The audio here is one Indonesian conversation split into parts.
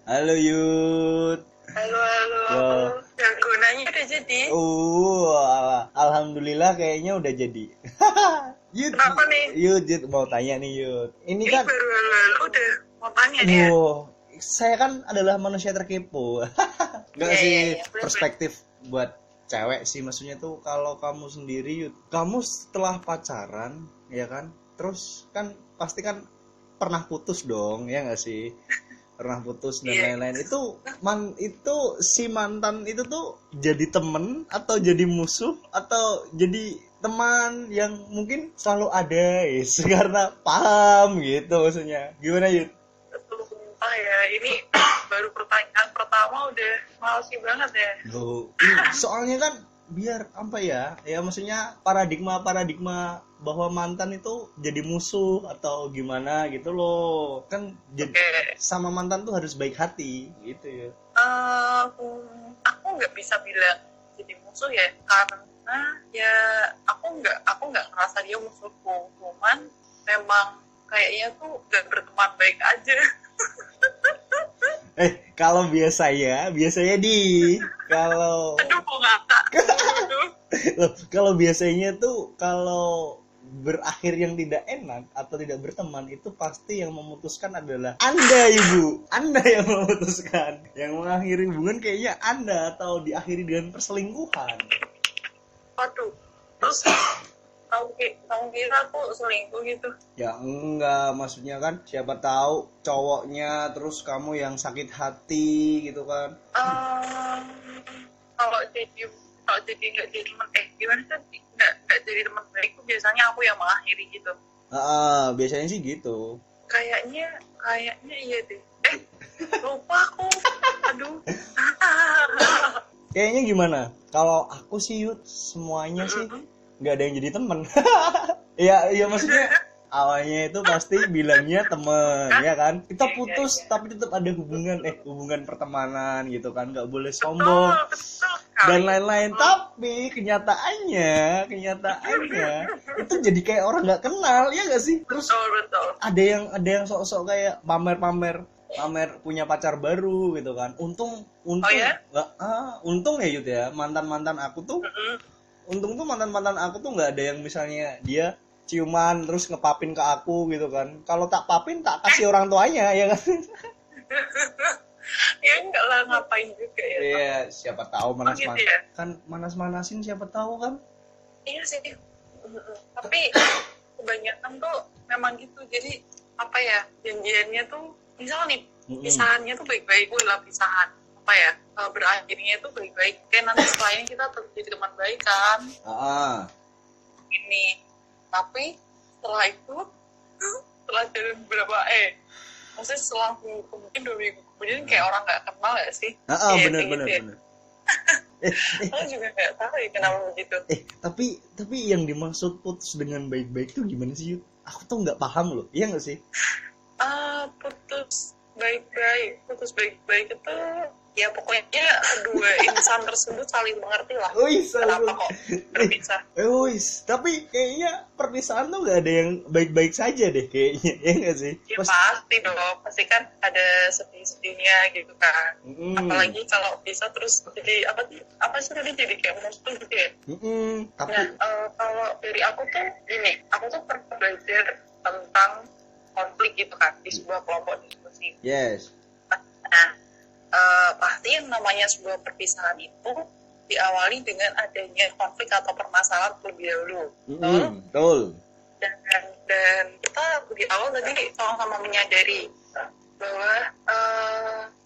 Halo Yud. Halo, halo. Wah. Yang gunanya udah jadi. Alhamdulillah kayaknya udah jadi. Yud, Kenapa nih? Yud, mau tanya nih Yud. Ini Ini kan, baru halo udah mau tanya nih ya. saya kan adalah manusia terkepo. Enggak Iya, sih, iya, iya. Boleh, perspektif buat cewek sih, maksudnya tuh kalau kamu sendiri Yud, kamu setelah pacaran, ya kan, terus kan pasti kan pernah putus dong, ya nggak sih? Pernah putus dan Iya. lain-lain. Itu si mantan itu tuh jadi temen atau jadi musuh atau jadi teman yang mungkin selalu ada yes, karena paham gitu maksudnya. Gimana Yud? Sumpah ya, ini baru pertanyaan pertama udah malsi banget ya. Loh, soalnya kan biar apa ya? Ya maksudnya paradigma bahwa mantan itu jadi musuh atau gimana gitu loh. Kan Oke. sama mantan tuh harus baik hati gitu ya. Aku nggak bisa bilang jadi musuh ya, karena ya aku nggak ngerasa dia musuhku. Cuman memang kayaknya tuh nggak berteman baik aja. Kalau biasanya kalau Aduh, mau ngakak. Aduh. loh, kalau biasanya tuh kalau berakhir yang tidak enak atau tidak berteman itu pasti yang memutuskan adalah Anda Ibu. Anda yang memutuskan. Yang mengakhiri hubungan kayaknya Anda atau diakhiri dengan perselingkuhan. Waduh, terus kamu kira aku selingkuh gitu? Ya enggak, maksudnya kan siapa tahu cowoknya terus kamu yang sakit hati gitu kan. Ehm, kalau jadi nggak jadi teman, gimana sih, nggak jadi teman baikku, biasanya aku yang mengakhiri gitu. Biasanya sih gitu. Kayaknya iya deh. Lupa aku. Aduh. Kayaknya gimana? Kalau aku sih Yud, semuanya sih nggak ada yang jadi temen. Iya maksudnya awalnya itu pasti bilangnya temen, ya kan? Kita putus tapi tetap ada hubungan pertemanan gitu kan, nggak boleh sombong Betul dan sekali. lain-lain. Tapi kenyataannya itu jadi kayak orang nggak kenal, ya nggak sih? Terus Betul. ada yang sok-sok kayak pamer punya pacar baru gitu kan. Untung Oh ya? untung ya Yud ya, mantan aku tuh untung tuh mantan aku tuh nggak ada yang misalnya dia ciuman terus ngepapin ke aku gitu kan. Kalau tak papin tak kasih orang tuanya, ya kan. Ya enggak lah, ngapain juga ya. Iya, siapa tahu gitu ya? kan manas-manasin, siapa tahu kan. Iya sih. Tapi kebanyakan tuh memang gitu. Jadi apa ya, janjiannya tuh misal nih pisahannya tuh baik-baik, lah pisahan apa ya, berakhirnya tuh baik-baik, kayak nanti setelah ini kita tetap jadi teman baik kan ini. Tapi setelah itu setelah jalan beberapa maksudnya setelah mungkin 2 minggu kemudian kayak orang nggak kenal ya sih. Bener. Aku juga nggak tahu ya kenapa begitu. Tapi yang dimaksud putus dengan baik-baik tuh gimana sih Yud? Aku tuh nggak paham loh, iya nggak sih? Putus baik-baik itu ya pokoknya kedua insan tersebut saling mengerti lah. Kenapa kok berpisah. Tapi kayaknya perpisahan tuh nggak ada yang baik-baik saja deh kayaknya, ya nggak sih? Ya pasti dong, pasti kan ada sedih-sedihnya gitu kan. Apalagi kalau bisa terus jadi apa sih tadi, jadi kayak musuh gitu ya. Tapi kalau dari aku tuh gini, aku tuh pernah belajar tentang konflik gitu kan di sebuah kelompok diskusi. yes. Nah, pasti yang namanya sebuah perpisahan itu diawali dengan adanya konflik atau permasalahan terlebih dahulu. Betul. Dan kita di awal tadi sama-sama menyadari bahwa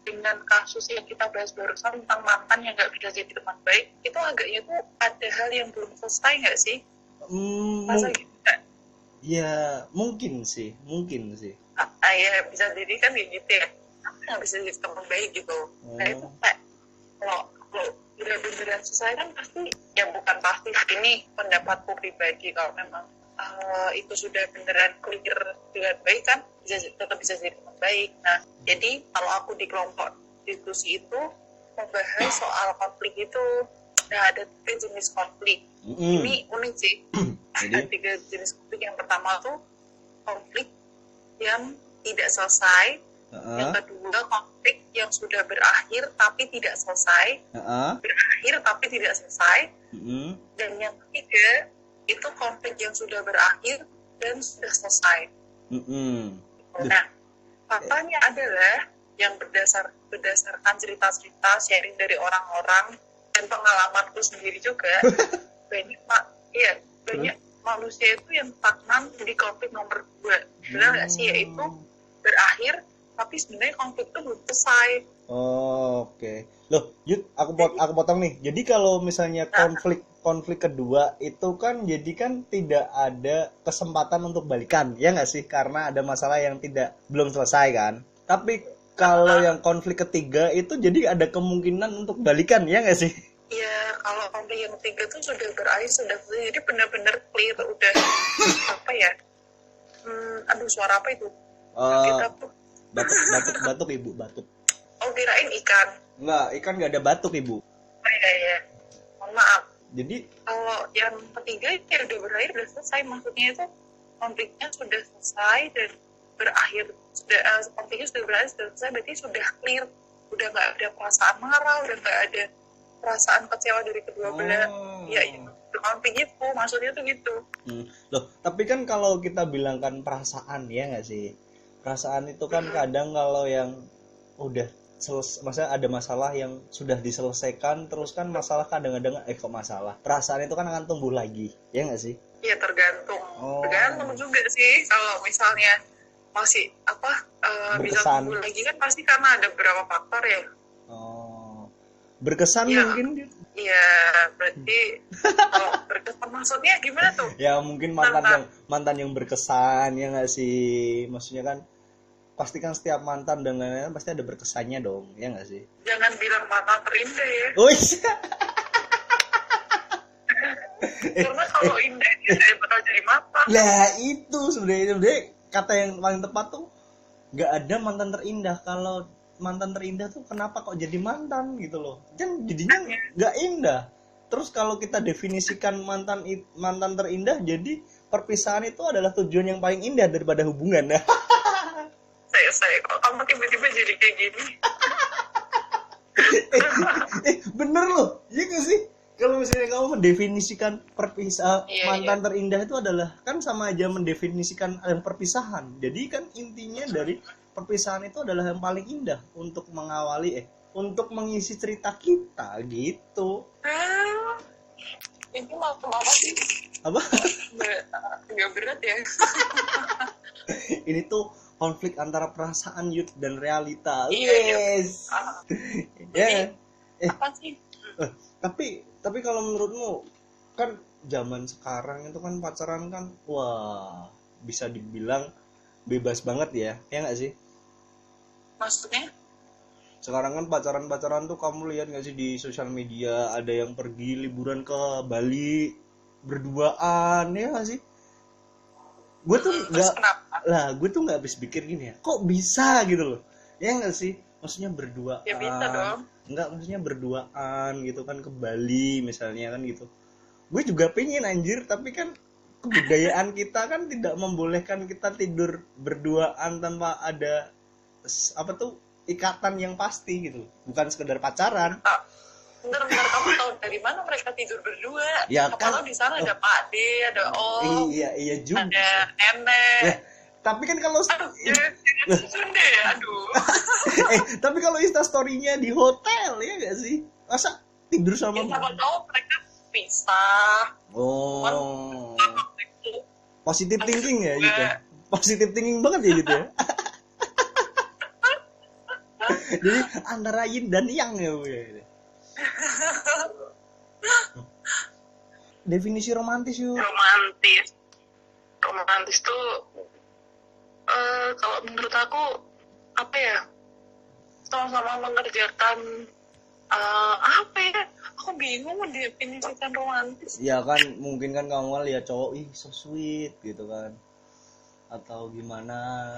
dengan kasus yang kita bahas barusan tentang mantan yang nggak bisa jadi teman baik, itu agaknya tuh ada hal yang belum selesai nggak sih? Masa gitu kan? Ya mungkin sih. Ya bisa jadi kan kayak gitu ya, nggak bisa jadi teman baik gitu. Nah itu kayak kalau udah beneran selesai kan pasti, ya bukan pasti, ini pendapatku pribadi, kalau memang itu sudah beneran clear dengan baik kan tetap bisa jadi teman baik. Nah jadi kalau aku di kelompok diskusi itu membahas soal konflik itu, nah ada 3 jenis konflik. Ini unik sih. Ada 3 jenis konflik. Yang pertama tuh konflik yang tidak selesai Yang kedua, konflik yang sudah berakhir tapi tidak selesai. Berakhir tapi tidak selesai. Dan yang ketiga, itu konflik yang sudah berakhir dan sudah selesai. Nah, faktanya adalah yang berdasarkan cerita-cerita sharing dari orang-orang dan pengalamanku sendiri juga, banyak manusia itu yang stagnan di konflik nomor 2. Benar nggak sih? Yaitu berakhir tapi sebenarnya konflik itu belum selesai. Oke. Loh, Yud, aku potong nih. Jadi kalau misalnya konflik kedua itu kan jadi kan tidak ada kesempatan untuk balikan, ya nggak sih? Karena ada masalah yang belum selesai kan. Tapi kalau yang konflik ketiga itu jadi ada kemungkinan untuk balikan, ya nggak sih? Iya, kalau konflik yang ketiga tuh sudah berakhir, sudah selesai, jadi benar-benar clear, udah apa ya? Suara apa itu? Kita tuh batuk ibu, batuk. Oh, kirain ikan. Enggak, ikan nggak ada batuk ibu. Iya. Mohon maaf. Jadi kalau yang ketiga ya udah berakhir, udah selesai, maksudnya itu konfliknya sudah selesai dan berakhir, konfliknya sudah berakhir, sudah selesai, berarti sudah clear, udah nggak ada perasaan marah, udah nggak ada perasaan kecewa dari kedua belah. Ya itu konflik itu maksudnya tuh gitu. Loh, tapi kan kalau kita bilangkan perasaan, ya nggak sih? Perasaan itu kan kadang kalau yang udah maksudnya ada masalah yang sudah diselesaikan, terus kan masalah kadang-kadang perasaan itu kan akan tumbuh lagi, ya nggak sih? Iya, tergantung juga sih. Kalau misalnya masih bisa tumbuh lagi kan pasti karena ada beberapa faktor ya. Berkesan ya, mungkin? Iya, berarti berkesan maksudnya gimana tuh? Ya mungkin mantan yang berkesan, ya nggak sih? Maksudnya kan pasti kan setiap mantan dan lain-lain pasti ada berkesannya dong, ya nggak sih? Jangan bilang mantan terindah ya. Karena kalau indah dia bakal jadi mantan. Lah itu sebenarnya kata yang paling tepat tuh, nggak ada mantan terindah. Kalau mantan terindah tuh kenapa kok jadi mantan gitu loh? Kan jadinya nggak indah. Terus kalau kita definisikan mantan terindah, jadi perpisahan itu adalah tujuan yang paling indah daripada hubungan. Saya kok kamu tiba-tiba jadi kayak gini. Bener loh, iya gak sih? Kalau misalnya kamu mendefinisikan mantan terindah itu adalah kan sama aja mendefinisikan yang perpisahan. Jadi kan intinya dari perpisahan itu adalah yang paling indah untuk untuk mengisi cerita kita gitu. Ini mau apa sih? Apa? Nggak berat ya? Ini tuh konflik antara perasaan youth dan realita. Yes. Ya. Apa sih? Tapi kalau menurutmu kan zaman sekarang itu kan pacaran kan wah bisa dibilang bebas banget ya nggak sih? Maksudnya? Sekarang kan pacaran tuh kamu lihat nggak sih di sosial media ada yang pergi liburan ke Bali berduaan, ya nggak sih? Gue tuh nggak habis pikir gini ya, kok bisa gitu loh, ya nggak sih? Maksudnya berduaan. Ya bisa dong. Enggak, maksudnya berduaan gitu kan ke Bali misalnya kan gitu. Gue juga pengen anjir, tapi kan kebudayaan kita kan tidak membolehkan kita tidur berduaan tanpa ada ikatan yang pasti gitu, bukan sekedar pacaran. Bentar, kamu tahu dari mana mereka tidur berdua? Ya kan di sana ada Pak D, ada Om, iya juga, ada nenek. Ya, tapi kan kalau tapi kalau Instastory-nya di hotel, ya nggak sih? Masa tidur sama sama tahu mereka pisah. Positive thinking ya gitu. Positive thinking banget ya gitu ya. Jadi antara yin dan yang ya Bu ya. Definisi romantis yuk. Romantis tuh kalau menurut aku apa ya, sama-sama mengerjakan aku bingung mendefinisikan romantis. Ya kan mungkin kan kamu lihat cowok so sweet gitu kan, atau gimana,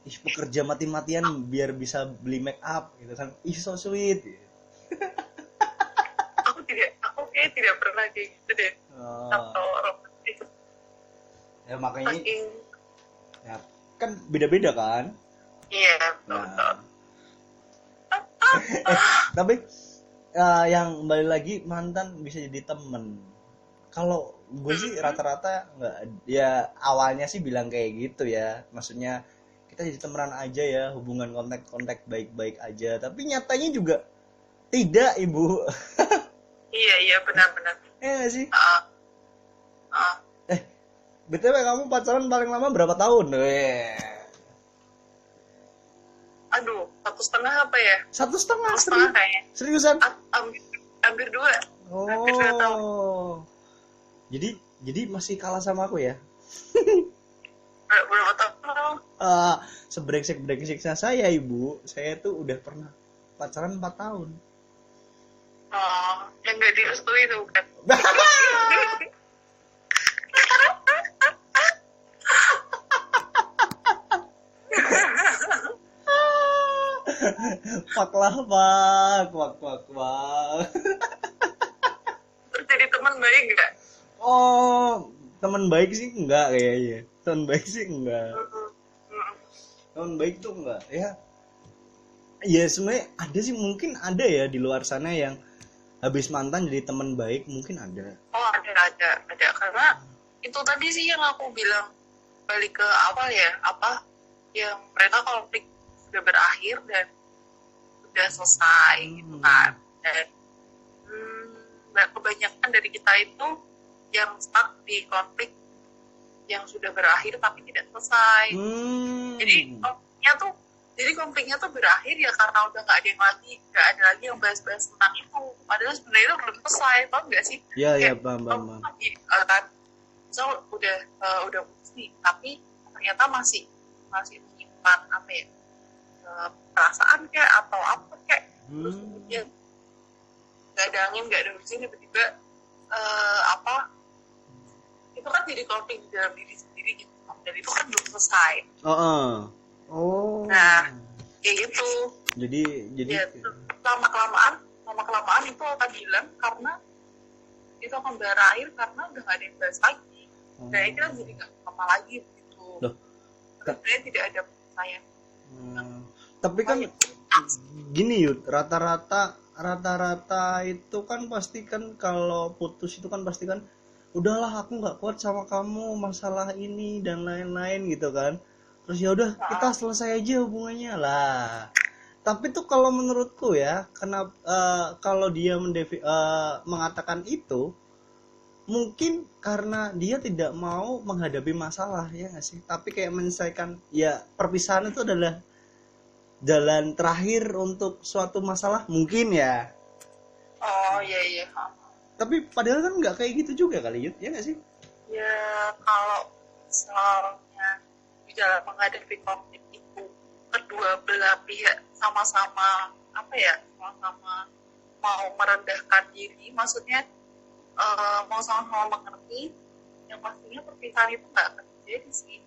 bekerja mati-matian biar bisa beli make up gitu kan, so sweet gitu. aku kayak tidak pernah kayak gitu deh. Atau romantis ya makanya ya kan beda-beda kan. Iya, betul. Nah, tapi yang balik lagi mantan bisa jadi temen. Kalau gue sih rata-rata nggak, ya awalnya sih bilang kayak gitu ya, maksudnya kita jadi temenan aja ya, hubungan kontak-kontak baik-baik aja, tapi nyatanya juga tidak, ibu. Iya, benar-benar. Nggak sih? Ah, ah. BTW kamu pacaran paling lama berapa tahun? Aduh, 1,5 apa ya? 1,5, 1,5 kayaknya. seriusan? Hampir 2. Hampir 2 tahun. Oh, jadi masih kalah sama aku ya? Berapa tahun? Sebrengsek-brengseknya saya, ibu, saya tuh udah pernah pacaran 4 tahun. Oh, yang gak direstui itu bukan? Pak lah, pak. Terus jadi teman baik gak? Oh, teman baik sih enggak kayaknya. Teman baik sih enggak. Teman baik tuh enggak, ya. Ya sebenarnya ada sih, mungkin ada ya di luar sana yang habis mantan jadi teman baik, mungkin ada. Oh, ada. Karena itu tadi sih yang aku bilang, balik ke awal ya, apa yang mereka konflik sudah berakhir dan sudah selesai gitu kan. Dan kebanyakan dari kita itu yang stuck di konflik yang sudah berakhir tapi tidak selesai. Jadi konfliknya tuh berakhir ya karena udah nggak ada lagi yang bahas-bahas tentang itu. Padahal sebenarnya itu belum selesai, tau nggak sih? Iya, paham. Kan, misal udah putus nih, tapi ternyata masih menyimpan apa ya, perasaan kayak atau apa kayak, terus kemudian nggak ada angin nggak ada hujan, tiba-tiba itu kan jadi konflik di dalam diri sendiri gitu, dan itu kan belum selesai. Oh. Nah, kayak gitu. Jadi ya, lama kelamaan itu akan hilang karena itu akan berakhir karena udah nggak ada yang bahas lagi. Dan itu kan jadi nggak apa lagi gitu. Sebenarnya tidak ada percaya. Tapi kan gini Yud, rata-rata itu kan pasti kan kalau putus itu kan pasti kan udahlah aku nggak kuat sama kamu masalah ini dan lain-lain gitu kan. Terus ya udah kita selesai aja hubungannya lah. Tapi tuh kalau menurutku ya, kenapa kalau dia mengatakan itu, mungkin karena dia tidak mau menghadapi masalah, ya nggak sih? Tapi kayak menyelesaikan, ya perpisahan itu adalah jalan terakhir untuk suatu masalah, mungkin ya. Oh iya. Tapi padahal kan nggak kayak gitu juga kali Yud, ya nggak sih? Ya kalau misalnya di dalam menghadapi konflik itu kedua belah pihak sama-sama mau merendahkan diri, maksudnya mau sama-sama mengerti, yang pastinya perpisahan itu nggak akan terjadi sih.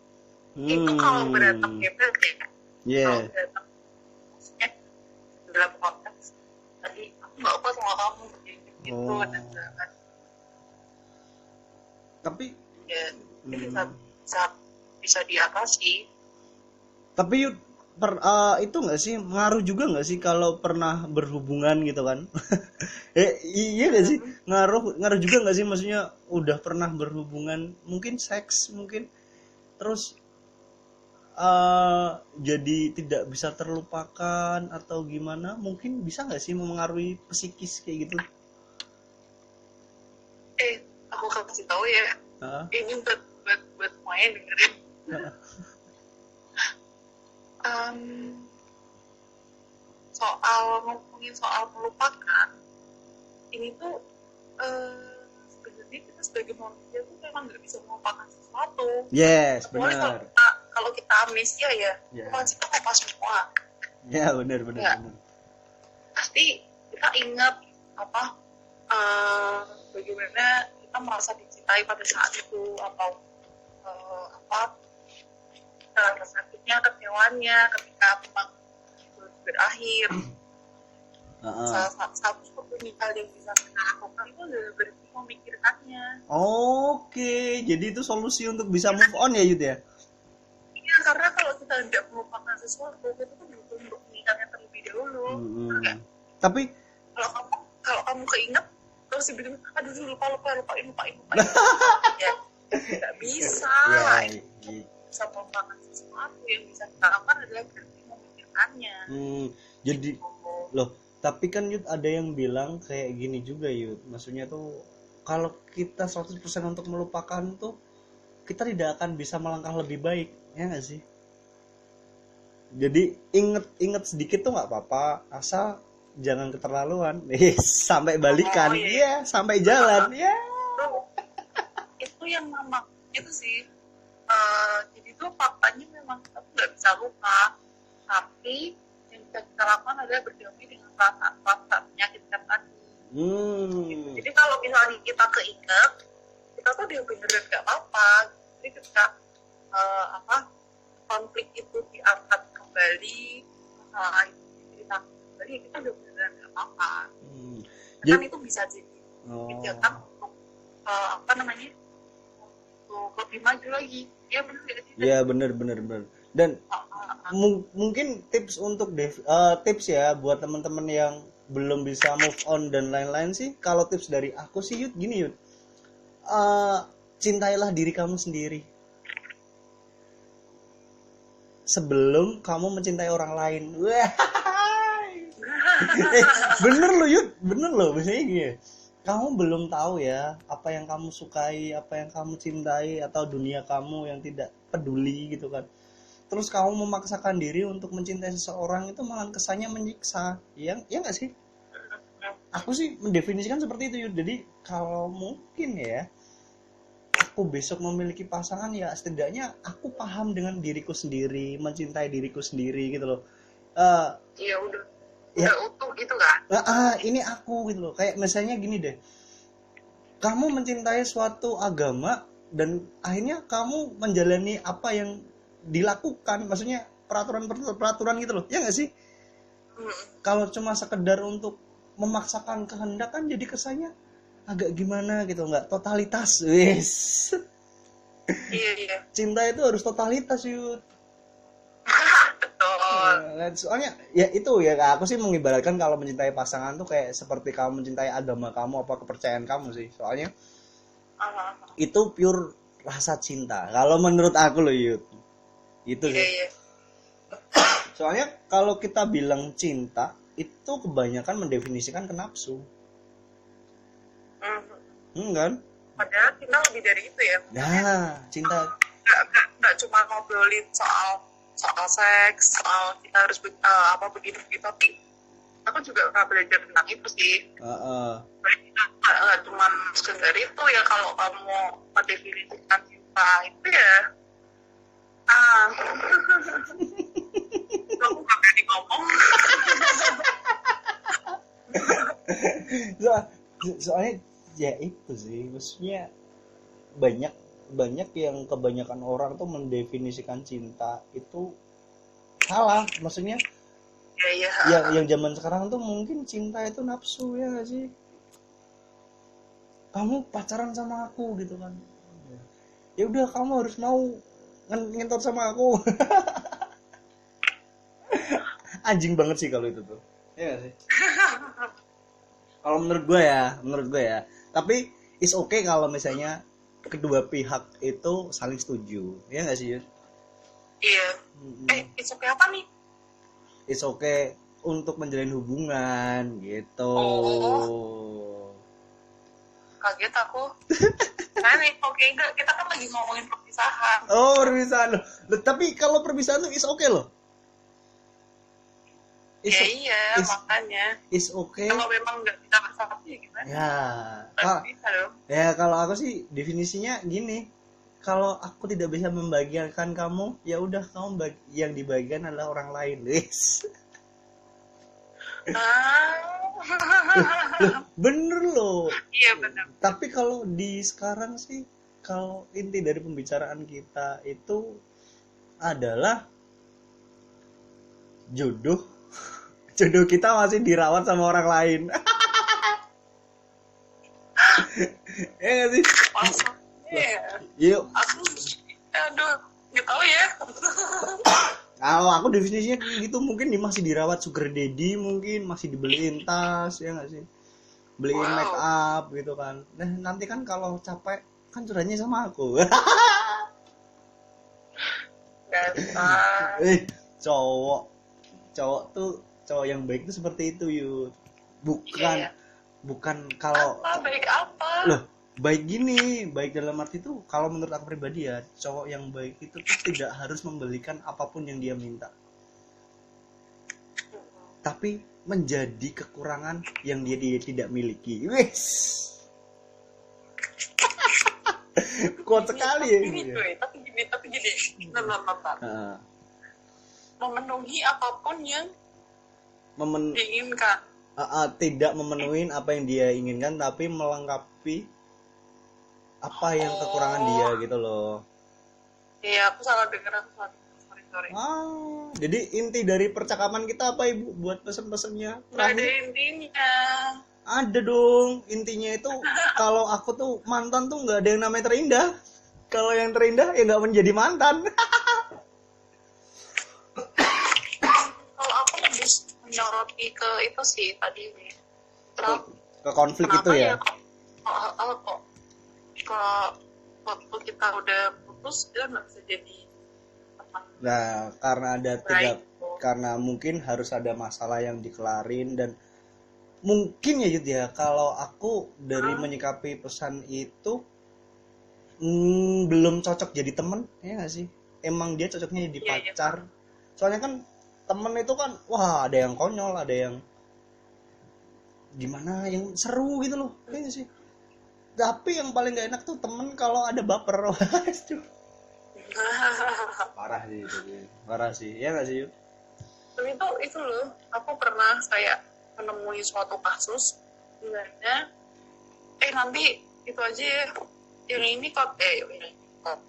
Itu kalau berantem hebat ya. Kalau berantem, maksudnya dalam konteks tadi aku nggak kuat sama kamu gitu dan jangan. Tapi ya ini bisa diatasi. Tapi Yud, itu nggak sih ngaruh juga nggak sih kalau pernah berhubungan gitu kan? Iya nggak sih, ngaruh juga nggak sih, maksudnya udah pernah berhubungan mungkin seks mungkin terus jadi tidak bisa terlupakan atau gimana, mungkin bisa nggak sih mempengaruhi psikis kayak gitu? Aku kasih tahu ya, ini buat semuanya dengerin. Ngomongin soal melupakan, ini tuh sebenarnya kita sebagai manusia tuh memang nggak bisa melupakan sesuatu. Yes, benar. Kalau kita amnesia ya, pasti kita lupa semua. Ya benar. Pasti kita ingat bagaimana kita merasa dicintai pada saat itu, atau rasa sakitnya, kecewanya ketika memang itu berakhir. Salah satu hal yang bisa kita lakukan itu adalah berhenti memikirkannya. Oke, jadi itu solusi untuk bisa move on ya Yud ya? Iya, karena kalau kita kita tidak melupakan sesuatu itu tuh butuh untuk mengingatnya terlebih dahulu. Enggak. Tapi Kalau kamu keinget terus tiba-tiba aduh lupain ya nggak bisa. Bisa melupakan sesuatu yang bisa kita lakukan adalah berarti memikirkannya. Jadi loh, tapi kan Yud ada yang bilang kayak gini juga Yud. Maksudnya tuh kalau kita 100% untuk melupakan tuh kita tidak akan bisa melangkah lebih baik, ya nggak sih? Jadi inget sedikit tuh nggak apa-apa, asal jangan keterlaluan. Sampai balikan, iya, sampai jalan, ya. Itu yang memang itu sih. Jadi tuh faktanya memang kita tuh nggak bisa lupa, tapi yang bisa kita lakukan adalah berdamai dengan perasaan menyakitkan tadi. Jadi kalau misalnya kita keinget, kita tuh dia beneran nggak apa-apa. Jadi ketika konflik itu diangkat kembali, masalah itu diceritakan kembali, kita udah beneran nggak apa-apa. Kan itu bisa jadi pijakan untuk untuk lebih maju lagi. Ya benar nggak sih? Iya benar. Dan mungkin tips untuk tips ya buat teman-teman yang belum bisa move on dan lain-lain sih. Kalau tips dari aku sih Yud, gini Yud, cintailah diri kamu sendiri sebelum kamu mencintai orang lain. Bener loh Yud, bener loh. Misalnya gini, kamu belum tahu ya apa yang kamu sukai, apa yang kamu cintai, atau dunia kamu yang tidak peduli gitu kan. Terus kamu memaksakan diri untuk mencintai seseorang, itu malah kesannya menyiksa. Ya nggak sih? Aku sih mendefinisikan seperti itu Yud. Jadi kalau mungkin ya aku besok memiliki pasangan, ya setidaknya aku paham dengan diriku sendiri, mencintai diriku sendiri gitu loh. Iya udah utuh gitu kan. Ini aku gitu loh. Kayak misalnya gini deh, kamu mencintai suatu agama dan akhirnya kamu menjalani apa yang dilakukan, maksudnya peraturan gitu loh, ya nggak sih? Kalau cuma sekedar untuk memaksakan kehendak kan jadi kesannya agak gimana gitu, nggak totalitas. Wis. Iya. Cinta itu harus totalitas Yud. Betul. Soalnya ya itu ya, aku sih mengibaratkan kalau mencintai pasangan tuh kayak seperti kamu mencintai agama kamu apa kepercayaan kamu sih. Soalnya itu pure rasa cinta. Kalau menurut aku loh Yud. Itu sih. Iya. Soalnya kalau kita bilang cinta itu kebanyakan mendefinisikan ke nafsu. Kan? Padahal cinta lebih dari itu ya. Nah, cinta nggak cuma ngobrolin soal seks, soal kita harus begini, tapi aku juga pernah belajar tentang itu sih. Nggak cuma sekedar itu ya, kalau kamu mendefinisikan cinta itu ya aku nggak berani ngomong. Soalnya ya itu sih, maksudnya banyak yang kebanyakan orang tuh mendefinisikan cinta itu salah. Maksudnya yang zaman sekarang tuh mungkin cinta itu nafsu, ya nggak sih? Kamu pacaran sama aku gitu kan, ya udah kamu harus mau ngentot sama aku. Anjing banget sih kalau itu tuh, ya nggak sih? Kalau menurut gue ya, tapi is okay kalau misalnya kedua pihak itu saling setuju, ya nggak sih Yud? Iya. It's okay apa nih? It's okay untuk menjalin hubungan gitu. Kaget aku. Nah nih, oke enggak, kita kan lagi ngomongin perpisahan. Perpisahan loh. Tapi kalau perpisahan tuh is okay loh. Iya, makanya. Is okay. Kalau memang nggak bisa bersatu ya gimana? Ya kalau aku sih definisinya gini. Kalau aku tidak bisa membahagiakan kamu, ya udah kamu yang dibagikan adalah orang lain, guys. Bener loh. Iya bener. Tapi kalau di sekarang sih, kalau inti dari pembicaraan kita itu adalah jodoh kita masih dirawat sama orang lain. Ya nggak sih? Iya. Yuk. Aduh, nggak tahu ya. Kalau aku definisinya kayak gitu, mungkin dia masih dirawat sugar daddy, mungkin masih dibeliin tas, ya nggak sih? Beliin make Wow, up gitu kan. Nah, nanti kan kalau capek kan curhatnya sama aku. dasar. Eh, cowok, cowok tuh cowok yang baik tuh seperti itu, yuk. Iya Bukan ya. bukan kalau Apa baik apa? loh, baik gini, baik dalam arti itu kalau menurut aku pribadi ya, cowok yang baik itu tuh tidak harus membelikan apapun yang dia minta, tapi menjadi kekurangan yang dia tidak miliki. Wes, kuat sekali ya ini Gini ya. cuy, tapi gini. Bentar. Nah, Memenuhi apapun yang memen- diinginkan. tidak memenuhi apa yang dia inginkan, tapi melengkapi apa yang kekurangan dia gitu loh. Iya, aku salah dengar. Sorry. Jadi inti dari percakapan kita apa ibu buat pesen-pesennya Nggak ada terakhir? intinya. Ada dong, intinya itu kalau aku tuh mantan tuh nggak ada yang namanya terindah. Kalau yang terindah ya nggak menjadi mantan. Kalau aku lebih menyoroti ke itu sih tadi nih. Ke konflik itu Kenapa ya. kok ke waktu kita udah putus dia nggak bisa jadi teman Nah, karena ada baik. karena mungkin harus ada masalah yang dikelarin dan mungkin ya Yud ya, kalau aku dari menyikapi pesan itu belum cocok jadi temen, ya nggak sih? Emang dia cocoknya jadi Iya, iya. pacar. Soalnya kan temen itu kan, wah ada yang konyol, ada yang gimana, yang seru gitu loh, ya nggak sih? Tapi yang paling gak enak tuh temen kalau ada baper. Waduh. Parah sih itu. Parah sih, ya nggak sih Yud? Tapi itu loh, aku pernah kayak menemui suatu kasus dimana nanti itu aja ya, yang ini kok ini kok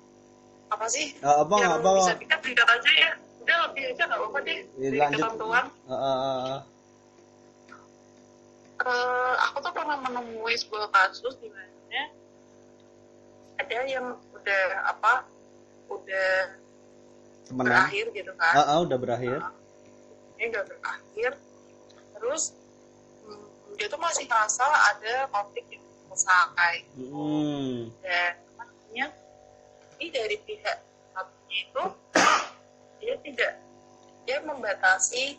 apa sih Apa yang apa bisa dikat aja ya, udah lebih aja nggak apa-apa deh dari lanjut. ketentuan. Aku tuh pernah menemui sebuah kasus di mana ada yang udah Temenan. berakhir gitu kan. Udah berakhir. Ini udah berakhir, terus dia tuh masih merasa ada konflik yang selesai. Dan artinya ini dari pihak satunya itu dia membatasi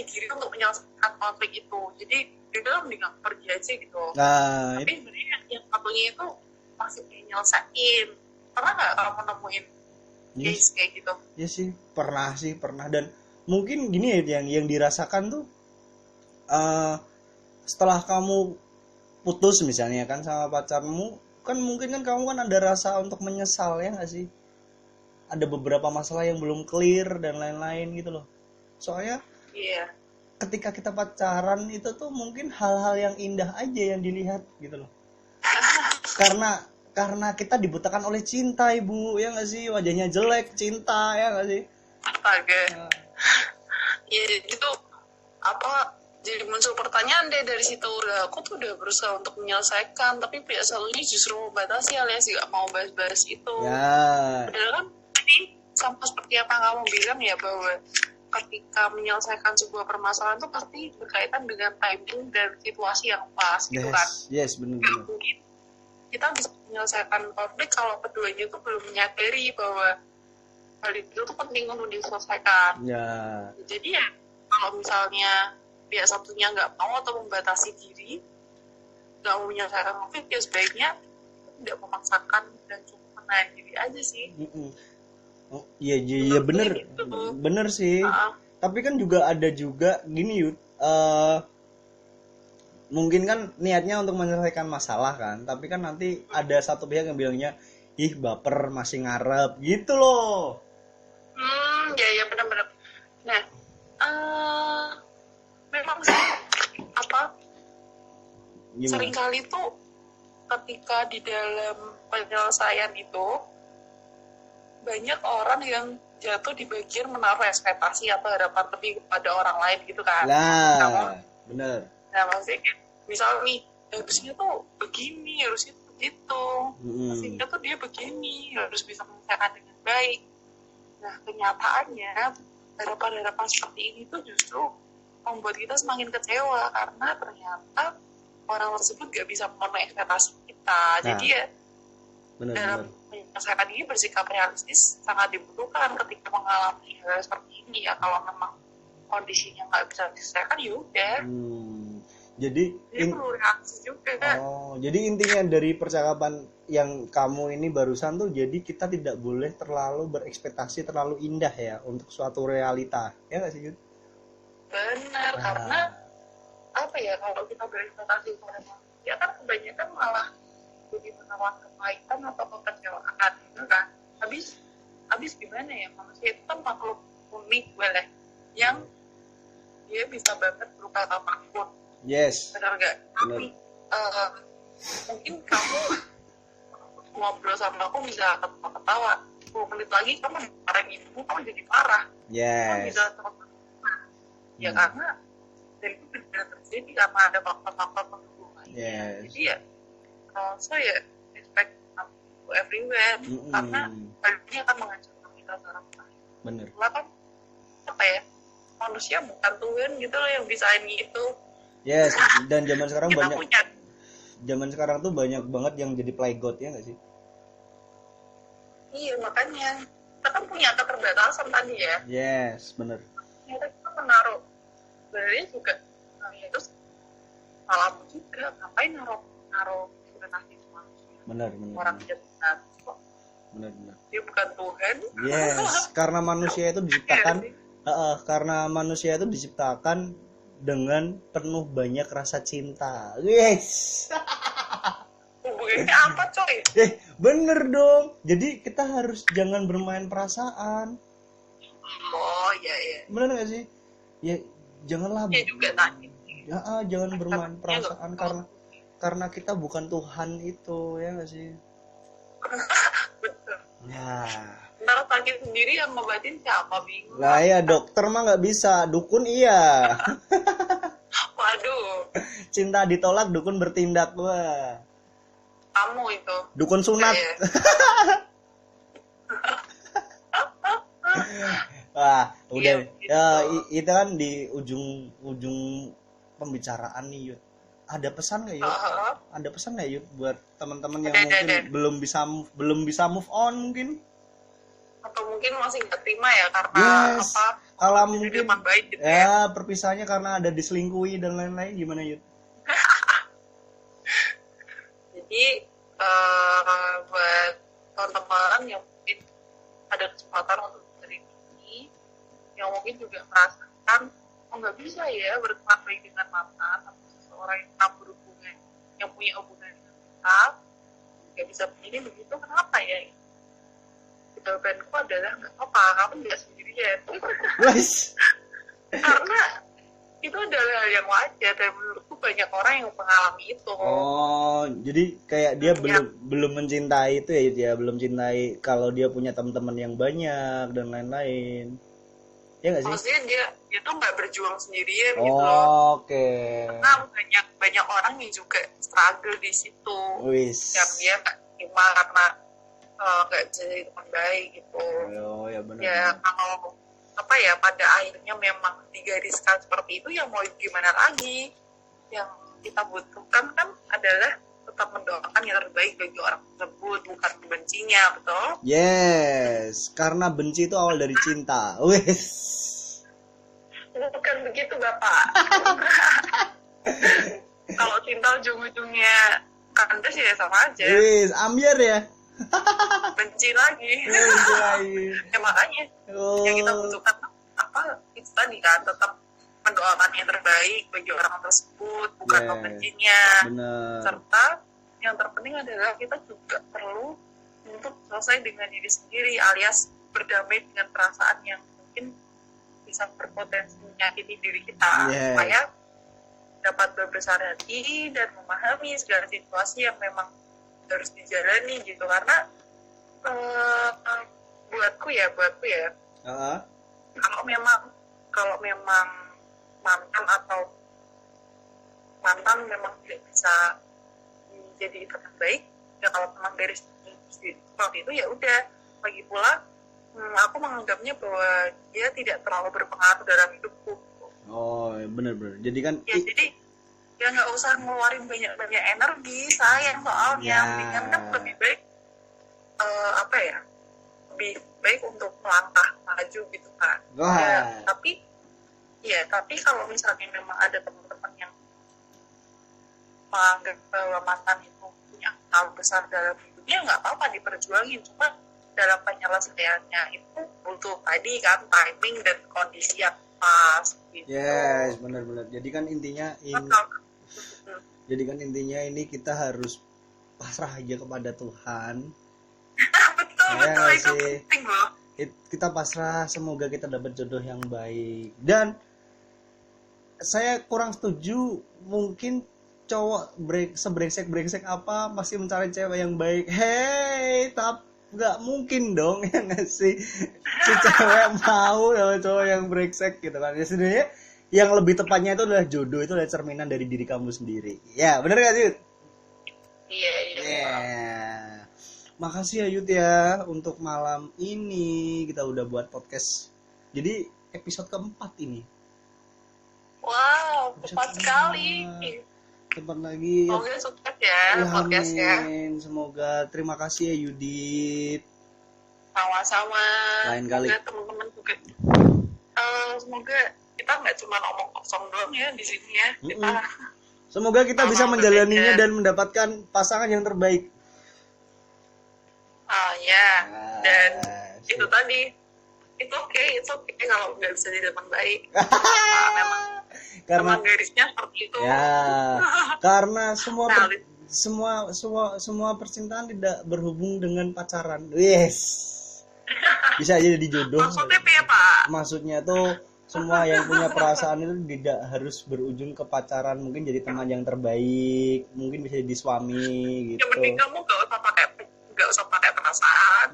diri untuk menyelesaikan konflik itu. Jadi dia bilang mendingan pergi aja gitu. Tapi sebenarnya yang satunya itu masih pengen nyelesain. Pernah nggak kamu nemuin case kayak gitu? Ya sih pernah dan mungkin gini ya, yang dirasakan tuh setelah kamu putus misalnya kan sama pacarmu, kan mungkin kan kamu kan ada rasa untuk menyesal, ya nggak sih? Ada beberapa masalah yang belum clear dan lain-lain gitu loh. Soalnya ketika kita pacaran itu tuh mungkin hal-hal yang indah aja yang dilihat gitu loh. Karena kita dibutakan oleh cinta, ibu, ya nggak sih? Wajahnya jelek, cinta, ya nggak sih? Astaga. Ya itu jadi muncul pertanyaan deh dari situ. Aku tuh udah berusaha untuk menyelesaikan, tapi pihak satunya justru membatasi alias gak mau bahas-bahas itu. Padahal kan tadi sama seperti apa kamu bilang ya, bahwa ketika menyelesaikan sebuah permasalahan itu pasti berkaitan dengan timing dan situasi yang pas gitu kan. Yes, benar-benar. Mungkin kita bisa menyelesaikan konflik kalau keduanya itu belum menyadari bahwa hal itu tuh penting untuk diselesaikan. Jadi ya kalau misalnya pihak satunya nggak mau atau membatasi diri, nggak mau menyelesaikan konflik, ya sebaiknya tidak memaksakan dan cukup menahan diri aja sih. Iya bener sih. Tapi kan ada juga gini Yud, mungkin kan niatnya untuk menyelesaikan masalah kan, tapi kan nanti ada satu pihak yang bilangnya ih baper masih ngarep gitu loh. Ya benar-benar. Nah, memang sih seringkali tuh ketika di dalam penyelesaian itu banyak orang yang jatuh di bagian menaruh ekspektasi atau harapan lebih kepada orang lain gitu kan. Bener. Nah maksudnya misal nih harusnya tuh begini, harusnya tuh gitu, harusnya tuh dia begini, harus bisa menyelesaikan dengan baik. Nah, kenyataannya harapan-harapan seperti ini tuh justru membuat kita semakin kecewa karena ternyata orang tersebut gak bisa memenuhi ekspektasi kita. Jadi ya dalam menyelesaikan ini bersikap realistis sangat dibutuhkan ketika mengalami hal seperti ini ya. Kalau memang kondisinya nggak bisa diselesaikan ya udah. Jadi perlu reaksi juga. Jadi intinya dari percakapan yang kamu ini barusan tuh, jadi kita tidak boleh terlalu berekspektasi terlalu indah ya untuk suatu realita, ya nggak sih Yud? Benar, karena apa ya, kalau kita berekspektasi pada manusia kan kebanyakan malah jadi menelan kepahitan atau kekecewaan gitu kan. Habis gimana ya, manusia itu kan makhluk unik boleh yang dia bisa banget berubah apapun. Yes. Benar gak? Tapi mungkin kamu ngobrol sama aku bisa ketawa 10 menit lagi kamu marahin ibu, kamu jadi marah. Yes. Kamu bisa ya karena dan itu benar terjadi karena ada faktor-faktor pendukung lainnya. Yes. Jadi ya so ya respect to everywhere karena hal ini akan menghancurkan kita secara perlahan. Bener. Kan apa ya, manusia bukan Tuhan gitu loh yang bisain gitu. Yes, dan zaman sekarang banyak punya. Zaman sekarang tuh banyak banget yang jadi playgod, ya nggak sih? Iya, makanya kita kan punya keterbatasan tadi ya. Yes, bener. Ternyata kita menaruh sebenarnya juga itu salahmu juga, ngapain naruh ekspektasi manusia. Bener. Orang jahat. Bener. Dia bukan Tuhan. Yes, karena manusia itu diciptakan dengan penuh banyak rasa cinta. Yes. Hubungannya apa coy? Bener dong. Jadi kita harus jangan bermain perasaan. Oh iya. Bener gak sih? Ya janganlah. Iya juga tadi. Jangan bermain perasaan karena kita bukan Tuhan itu, ya gak sih? Betul. Ya. Ntar sakit sendiri yang ngobatin siapa, bingung. Lah ya, dokter mah nggak bisa, dukun iya. Waduh. Cinta ditolak, dukun bertindak. Wah. Kamu itu. Dukun sunat. Wah, udah. Iya, gitu. Itu kan di ujung pembicaraan nih, Yud. Ada pesan nggak, Yud? Ada pesan nggak, Yud, buat teman-teman yang mungkin belum bisa move on mungkin? Atau mungkin masih nggak terima ya karena kalau mungkin baik gitu ya perpisahannya karena ada diselingkuhi dan lain-lain, gimana Yud? Jadi buat teman-teman yang mungkin ada kesempatan untuk dari ini, yang mungkin juga merasakan nggak bisa ya berteman baik dengan mantan atau seseorang yang tak berhubungan, yang punya hubungan dengan kita, nggak bisa begini begitu, kenapa ya? Jawabanku adalah nggak apa, kamu nggak sendirian. Karena itu adalah hal yang wajar dan menurutku banyak orang yang mengalami itu. Oh, jadi kayak dia belum mencintai itu ya, belum cintai kalau dia punya teman-teman yang banyak dan lain-lain. Ya nggak sih? Maksudnya dia tuh nggak berjuang sendirian gitu loh. Oke. Karena banyak orang yang juga struggle di situ. Yang dia nggak terima karena nggak jadi teman baik gitu. Oh ya benar. Ya kalau pada akhirnya memang digariskan seperti itu, ya mau gimana lagi? Yang kita butuhkan kan adalah tetap mendoakan yang terbaik bagi orang tersebut, bukan membencinya, betul? Yes, karena benci itu awal dari cinta. Wes. Bukan begitu Bapak. Kalau cinta ujung-ujungnya kandas ya sama aja. Wes, ambiar ya. Benci lagi. Ya makanya yang kita butuhkan itu tadi kan, tetap mendoakan yang terbaik bagi orang tersebut, bukan membencinya. Serta yang terpenting adalah kita juga perlu untuk selesai dengan diri sendiri, alias berdamai dengan perasaan yang mungkin bisa berpotensi menyakiti diri kita, supaya dapat berbesar hati dan memahami segala situasi yang memang harus dijalani gitu. Karena buatku ya kalau memang mantan memang tidak bisa menjadi teman baik ya, kalau memang dari seperti itu ya udah. Lagi pula aku menganggapnya bahwa dia tidak terlalu berpengaruh dalam hidupku. Oh, bener-bener. Jadi kan Ya jadi ya nggak usah ngeluarin banyak energi, sayang soalnya. Ya. Mendingan kan lebih baik apa ya, lebih baik untuk melangkah maju gitu kan. Wah. Tapi kalau misalnya memang ada teman-teman yang menganggap bahwa mantan itu punya hal besar dalam hidupnya, nggak apa-apa diperjuangin, cuma dalam penyelesaiannya itu butuh tadi kan timing dan kondisi yang pas gitu. Yes, benar-benar. Jadi kan intinya ini kita harus pasrah aja kepada Tuhan. betul Ya, itu sih. penting loh. Kita pasrah, semoga kita dapat jodoh yang baik. Dan saya kurang setuju, mungkin cowok sebrengsek apa masih mencari cewek yang baik. Hey, tapi nggak mungkin dong ya nggak sih, si cewek mau sama cowok yang brengsek gitu kan. Ya sebenarnya yang lebih tepatnya itu adalah jodoh, itu adalah cerminan dari diri kamu sendiri. Ya benar nggak sih? Iya. Yeah. Makasih ya Yud ya, untuk malam ini kita udah buat podcast. Jadi episode keempat ini. Wow, Episode cepat sekali. Cepat lagi. Semoga sukses ya podcastnya. Amin. Semoga. Terima kasih ya Yudit. Sama-sama. Lain kali. Semoga teman-teman juga. Semoga kita nggak cuma omong kosong doang ya di sini ya. Kita Semoga kita bisa Sama menjalaninya berbeda. dan mendapatkan pasangan yang terbaik. ya. Dan sip. itu tadi, itu oke kalau nggak bisa jadi teman baik. Nah, memang Karena teman garisnya seperti itu. ya, karena semua Nah, semua percintaan tidak berhubung dengan pacaran. Yes. Bisa aja jadi jodoh. maksudnya apa ya Pak? Maksudnya tuh semua yang punya perasaan itu tidak harus berujung ke pacaran, mungkin jadi teman yang terbaik, mungkin bisa jadi suami Yang gitu. penting kamu nggak usah pakai perasaan.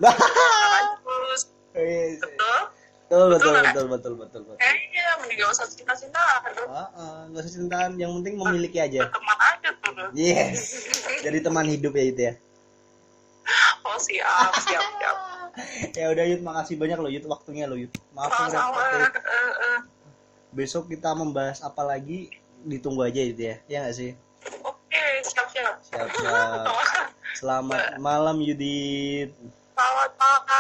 Terus Yes. betul. Betul. Kayaknya mending nggak usah cinta-cinta. Nggak usah cintaan, yang penting memiliki aja. Berteman aja tuh. Yes. Jadi teman hidup ya itu ya. Oh siap. Ya udah Yud, makasih banyak loh Yud, waktunya loh Yud. Maaf Sama-sama. ngerepotin. Besok kita membahas apa lagi, ditunggu aja itu ya. Ya nggak sih? Oke, siap. Siap. Selamat malam Yudit.